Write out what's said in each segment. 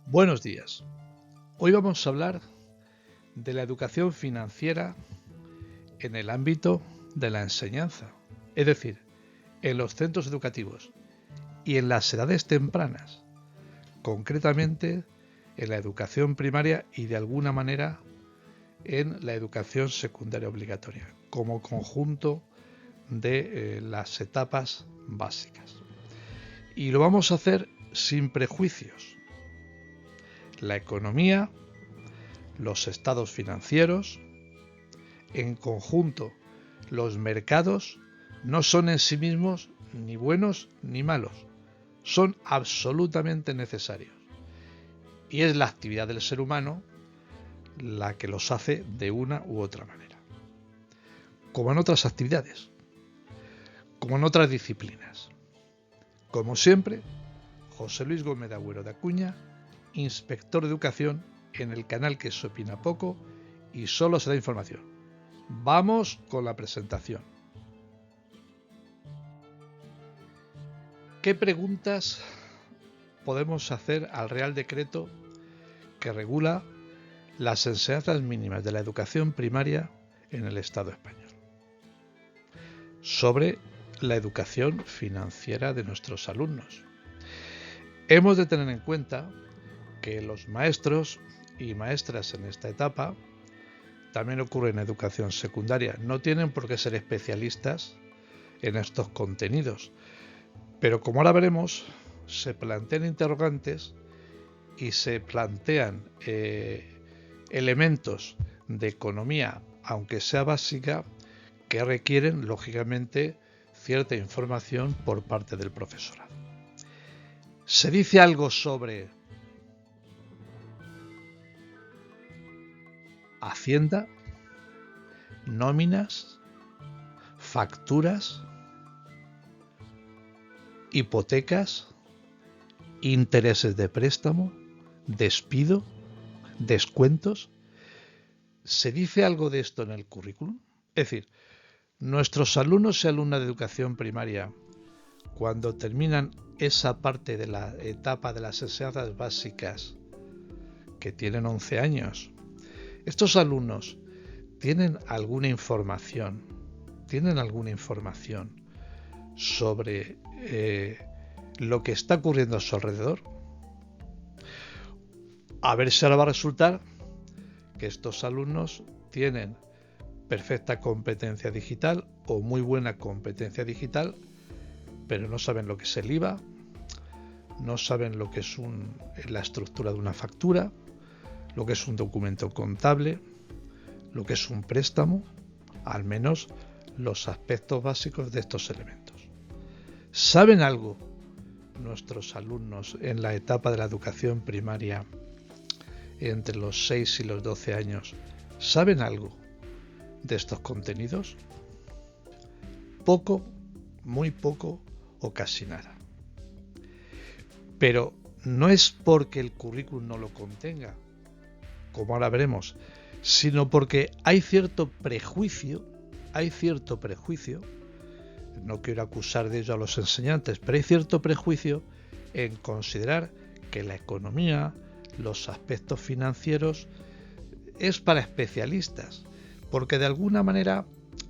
Buenos días. Hoy vamos a hablar de la educación financiera en el ámbito de la enseñanza, es decir, en los centros educativos y en las edades tempranas, concretamente en la educación primaria y de alguna manera en la educación secundaria obligatoria, como conjunto de las etapas básicas. Y lo vamos a hacer sin prejuicios. La economía, los estados financieros, en conjunto los mercados, no son en sí mismos ni buenos ni malos, son absolutamente necesarios. Y es la actividad del ser humano la que los hace de una u otra manera. Como en otras actividades, como en otras disciplinas. Como siempre, José Luis Gómez de Agüero de Acuña, inspector de educación en el canal que se opina poco y solo se da información. Vamos con la presentación. ¿Qué preguntas podemos hacer al Real Decreto que regula las enseñanzas mínimas de la educación primaria en el Estado español? Sobre la educación financiera de nuestros alumnos. Hemos de tener en cuenta que los maestros y maestras en esta etapa, también ocurre en educación secundaria, no tienen por qué ser especialistas en estos contenidos, pero como ahora veremos, se plantean interrogantes y se plantean elementos de economía, aunque sea básica, que requieren, lógicamente, cierta información por parte del profesorado. Se dice algo sobre Hacienda, nóminas, facturas, hipotecas, intereses de préstamo, despido, descuentos. ¿Se dice algo de esto en el currículum? Es decir, nuestros alumnos y alumnas de educación primaria, cuando terminan esa parte de la etapa de las enseñanzas básicas, que tienen 11 años, estos alumnos tienen alguna información sobre lo que está ocurriendo a su alrededor. A ver si ahora va a resultar que estos alumnos tienen perfecta competencia digital o muy buena competencia digital, pero no saben lo que es el IVA, no saben lo que es la estructura de una factura, lo que es un documento contable, lo que es un préstamo, al menos los aspectos básicos de estos elementos. ¿Saben algo nuestros alumnos en la etapa de la educación primaria entre los 6 y los 12 años? ¿Saben algo de estos contenidos? Poco, muy poco o casi nada. Pero no es porque el currículum no lo contenga, como ahora veremos, sino porque hay cierto prejuicio, no quiero acusar de ello a los enseñantes, pero hay cierto prejuicio en considerar que la economía, los aspectos financieros, es para especialistas, porque de alguna manera,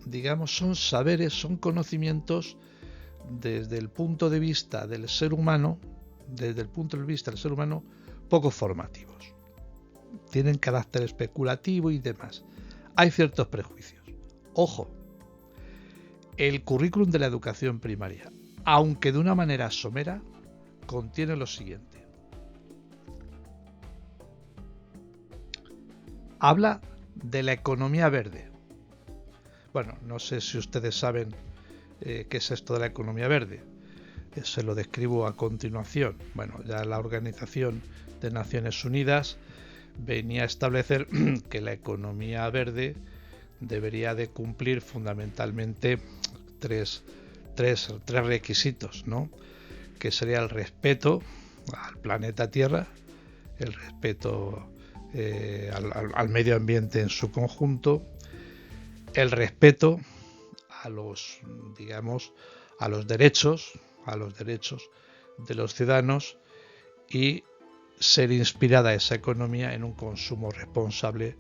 digamos, son saberes, son conocimientos desde el punto de vista del ser humano, poco formativos. Tienen carácter especulativo y demás. Hay ciertos prejuicios. Ojo, el currículum de la educación primaria, aunque de una manera somera, contiene lo siguiente. Habla de la economía verde. Bueno, no sé si ustedes saben qué es esto de la economía verde. Se lo describo a continuación. Bueno, ya la Organización de Naciones Unidas venía a establecer que la economía verde debería de cumplir fundamentalmente tres requisitos, ¿no? Que sería el respeto al planeta Tierra, el respeto al medio ambiente en su conjunto, el respeto a los derechos de los ciudadanos y ser inspirada esa economía en un consumo responsable,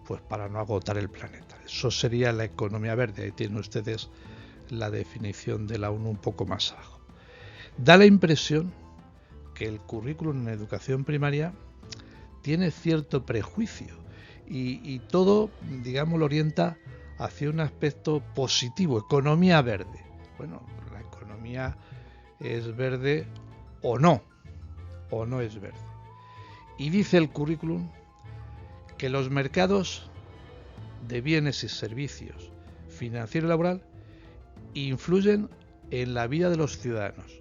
pues para no agotar el planeta. Eso sería la economía verde. Ahí tienen ustedes la definición de la ONU un poco más abajo. Da la impresión que el currículum en educación primaria tiene cierto prejuicio y todo, digamos, lo orienta hacia un aspecto positivo, economía verde. Bueno, la economía es verde o no es verde. Y dice el currículum que los mercados de bienes y servicios, financiero y laboral, influyen en la vida de los ciudadanos.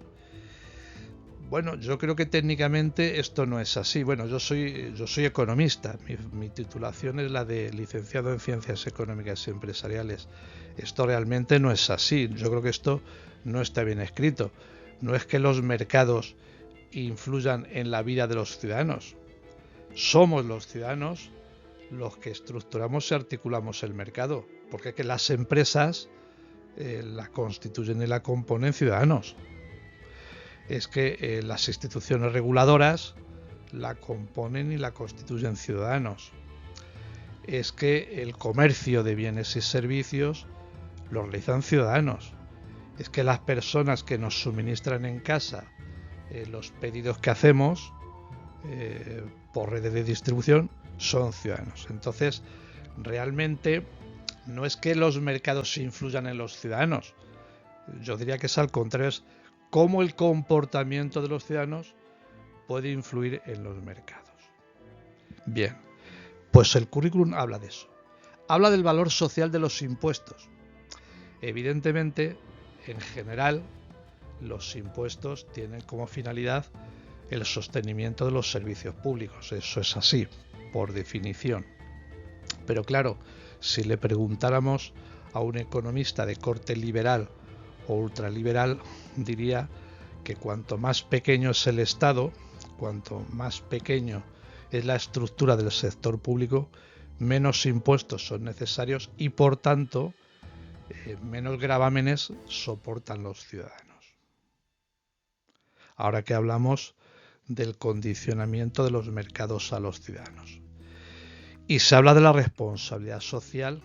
Bueno, yo creo que técnicamente esto no es así. Bueno, yo soy economista, mi titulación es la de licenciado en Ciencias Económicas y Empresariales. Esto realmente no es así. Yo creo que esto no está bien escrito. No es que los mercados influyan en la vida de los ciudadanos. Somos los ciudadanos los que estructuramos y articulamos el mercado, porque es que las empresas la constituyen y la componen ciudadanos. Es que las instituciones reguladoras la componen y la constituyen ciudadanos. Es que el comercio de bienes y servicios lo realizan ciudadanos. Es que las personas que nos suministran en casa los pedidos que hacemos por redes de distribución son ciudadanos. Entonces, realmente no es que los mercados influyan en los ciudadanos. Yo diría que es al contrario, es cómo el comportamiento de los ciudadanos puede influir en los mercados. Bien, pues el currículum habla de eso. Habla del valor social de los impuestos. Evidentemente, en general, los impuestos tienen como finalidad el sostenimiento de los servicios públicos. Eso es así, por definición. Pero claro, si le preguntáramos a un economista de corte liberal o ultraliberal, diría que cuanto más pequeño es el Estado, cuanto más pequeño es la estructura del sector público, menos impuestos son necesarios y por tanto menos gravámenes soportan los ciudadanos. Ahora que hablamos del condicionamiento de los mercados a los ciudadanos. Y se habla de la responsabilidad social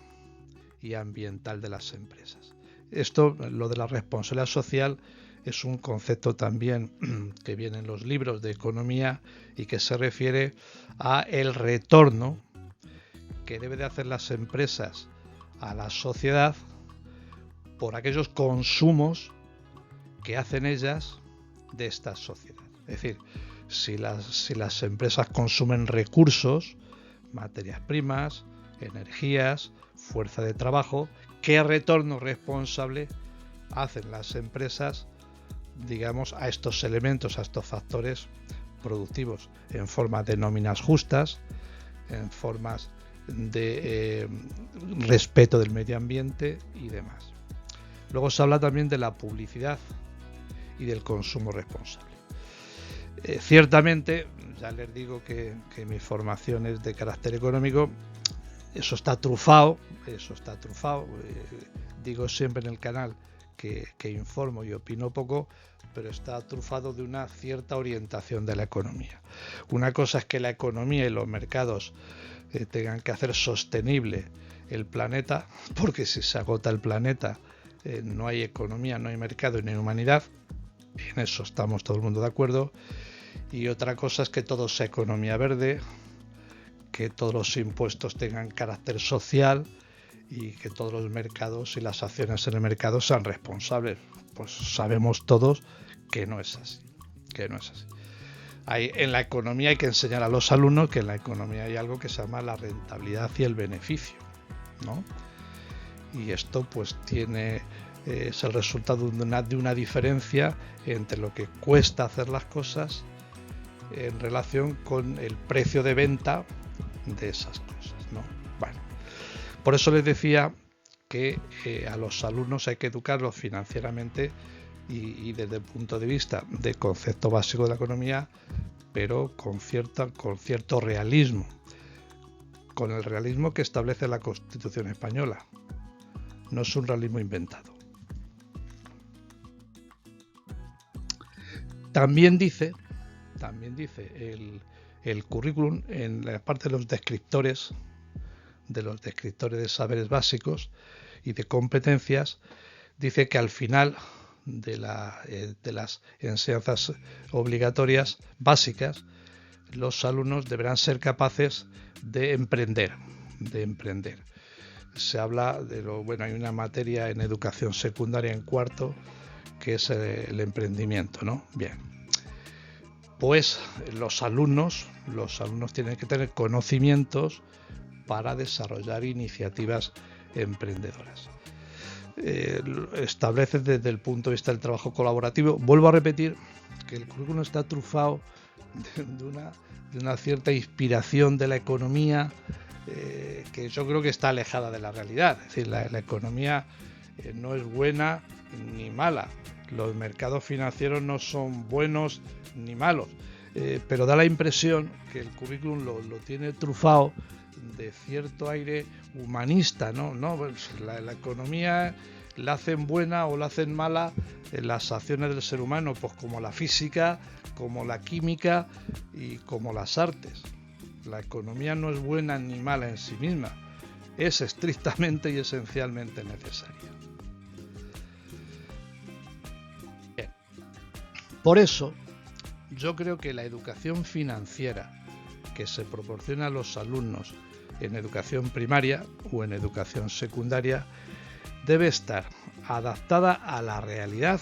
y ambiental de las empresas. Esto, lo de la responsabilidad social, es un concepto también que viene en los libros de economía y que se refiere a el retorno que debe de hacer las empresas a la sociedad por aquellos consumos que hacen ellas de esta sociedad. Es decir, si las empresas consumen recursos, materias primas, energías, fuerza de trabajo, ¿qué retorno responsable hacen las empresas, digamos, a estos elementos, a estos factores productivos, en forma de nóminas justas, en formas de respeto del medio ambiente y demás? Luego se habla también de la publicidad y del consumo responsable. Ciertamente, ya les digo que mi formación es de carácter económico, eso está trufado. Digo siempre en el canal que informo y opino poco, pero está trufado de una cierta orientación de la economía. Una cosa es que la economía y los mercados tengan que hacer sostenible el planeta, porque si se agota el planeta no hay economía, no hay mercado y no hay humanidad. En eso estamos todo el mundo de acuerdo. Y otra cosa es que todo sea economía verde, que todos los impuestos tengan carácter social y que todos los mercados y las acciones en el mercado sean responsables. Pues sabemos todos que no es así. En la economía hay que enseñar a los alumnos que en la economía hay algo que se llama la rentabilidad y el beneficio, ¿no? Y esto pues es el resultado de una diferencia entre lo que cuesta hacer las cosas en relación con el precio de venta de esas cosas, ¿no? Bueno, por eso les decía que a los alumnos hay que educarlos financieramente y desde el punto de vista del concepto básico de la economía, pero con cierto realismo, con el realismo que establece la Constitución española. No es un realismo inventado. También dice también dice el currículum, en la parte de los descriptores de saberes básicos y de competencias, dice que al final de las enseñanzas obligatorias básicas, los alumnos deberán ser capaces de emprender. Se habla hay una materia en educación secundaria en cuarto que es el emprendimiento, ¿no? Bien. Pues los alumnos tienen que tener conocimientos para desarrollar iniciativas emprendedoras. Establece desde el punto de vista del trabajo colaborativo. Vuelvo a repetir que el currículum está trufado de una cierta inspiración de la economía que yo creo que está alejada de la realidad. Es decir, la economía no es buena ni mala. Los mercados financieros no son buenos ni malos, pero da la impresión que el currículum lo tiene trufado de cierto aire humanista, ¿no? Pues la economía la hacen buena o la hacen mala en las acciones del ser humano, pues como la física, como la química y como las artes. La economía no es buena ni mala en sí misma, es estrictamente y esencialmente necesaria. Bien. Por eso, yo creo que la educación financiera que se proporciona a los alumnos en educación primaria o en educación secundaria debe estar adaptada a la realidad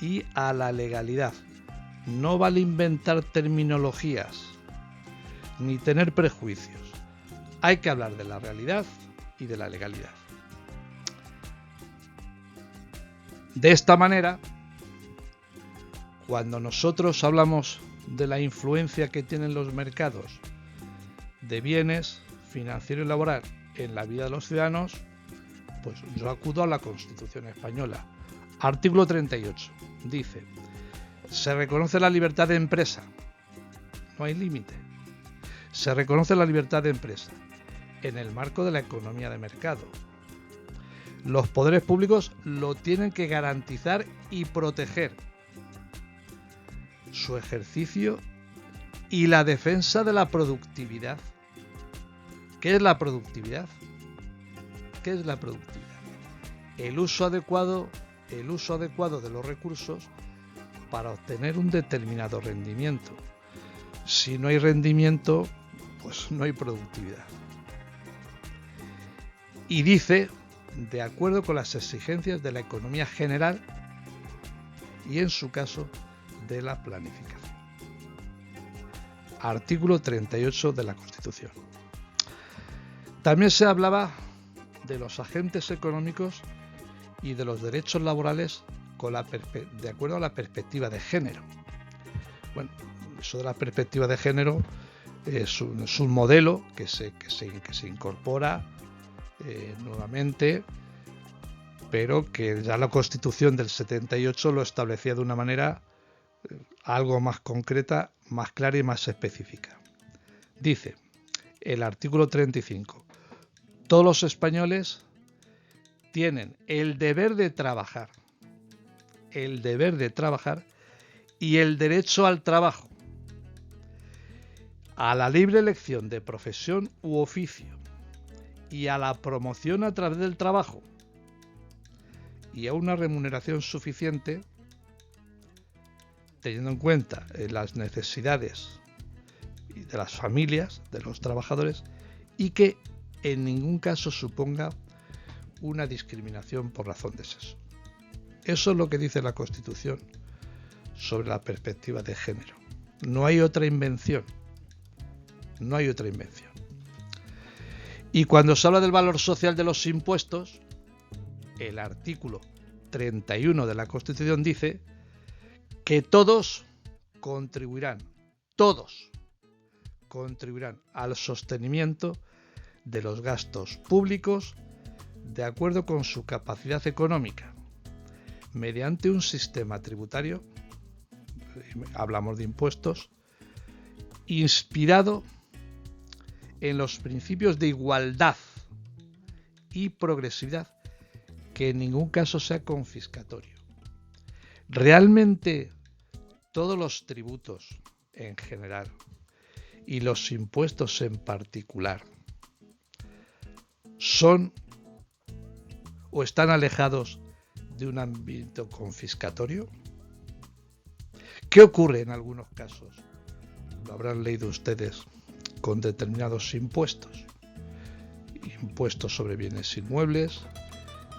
y a la legalidad. No vale inventar terminologías ni tener prejuicios. Hay que hablar de la realidad y de la legalidad. De esta manera, cuando nosotros hablamos de la influencia que tienen los mercados de bienes financiero y laboral en la vida de los ciudadanos, pues yo acudo a la Constitución española. Artículo 38. Dice: se reconoce la libertad de empresa. No hay límite. Se reconoce la libertad de empresa en el marco de la economía de mercado. Los poderes públicos lo tienen que garantizar y proteger. Su ejercicio y la defensa de la productividad. ¿Qué es la productividad? ¿Qué es la productividad? El uso adecuado de los recursos para obtener un determinado rendimiento. Si no hay rendimiento, pues no hay productividad. Y dice, de acuerdo con las exigencias de la economía general y, en su caso, de la planificación. Artículo 38 de la Constitución. También se hablaba de los agentes económicos y de los derechos laborales de acuerdo a la perspectiva de género. Bueno, eso de la perspectiva de género es un modelo que se incorpora nuevamente, pero que ya la Constitución del 78 lo establecía de una manera algo más concreta, más clara y más específica. Dice el artículo 35: todos los españoles tienen el deber de trabajar y el derecho al trabajo, a la libre elección de profesión u oficio y a la promoción a través del trabajo y a una remuneración suficiente, teniendo en cuenta las necesidades de las familias, de los trabajadores, y que en ningún caso suponga una discriminación por razón de sexo. Eso es lo que dice la Constitución sobre la perspectiva de género. No hay otra invención. No hay otra invención. Y cuando se habla del valor social de los impuestos, el artículo 31 de la Constitución dice que todos contribuirán al sostenimiento de los gastos públicos de acuerdo con su capacidad económica, mediante un sistema tributario, hablamos de impuestos, inspirado en los principios de igualdad y progresividad, que en ningún caso sea confiscatorio. Realmente todos los tributos en general y los impuestos en particular son o están alejados de un ámbito confiscatorio? ¿Qué ocurre en algunos casos? Lo habrán leído ustedes con determinados impuestos. Impuestos sobre bienes inmuebles,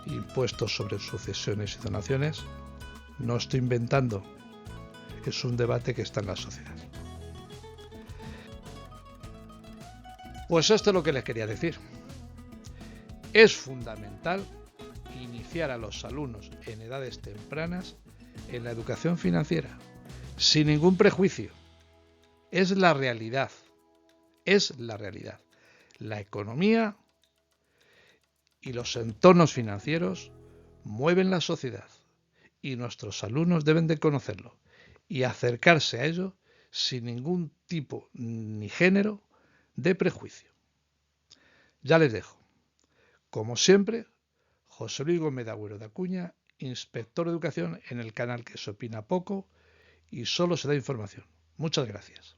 impuestos sobre sucesiones y donaciones. No estoy inventando, es un debate que está en la sociedad. Pues esto es lo que les quería decir. Es fundamental iniciar a los alumnos en edades tempranas en la educación financiera, sin ningún prejuicio. Es la realidad, es la realidad. La economía y los entornos financieros mueven la sociedad y nuestros alumnos deben de conocerlo y acercarse a ello sin ningún tipo ni género de prejuicio. Ya les dejo. Como siempre, José Luis Gómez de Agüero de Acuña, inspector de educación en el canal que se opina poco y solo se da información. Muchas gracias.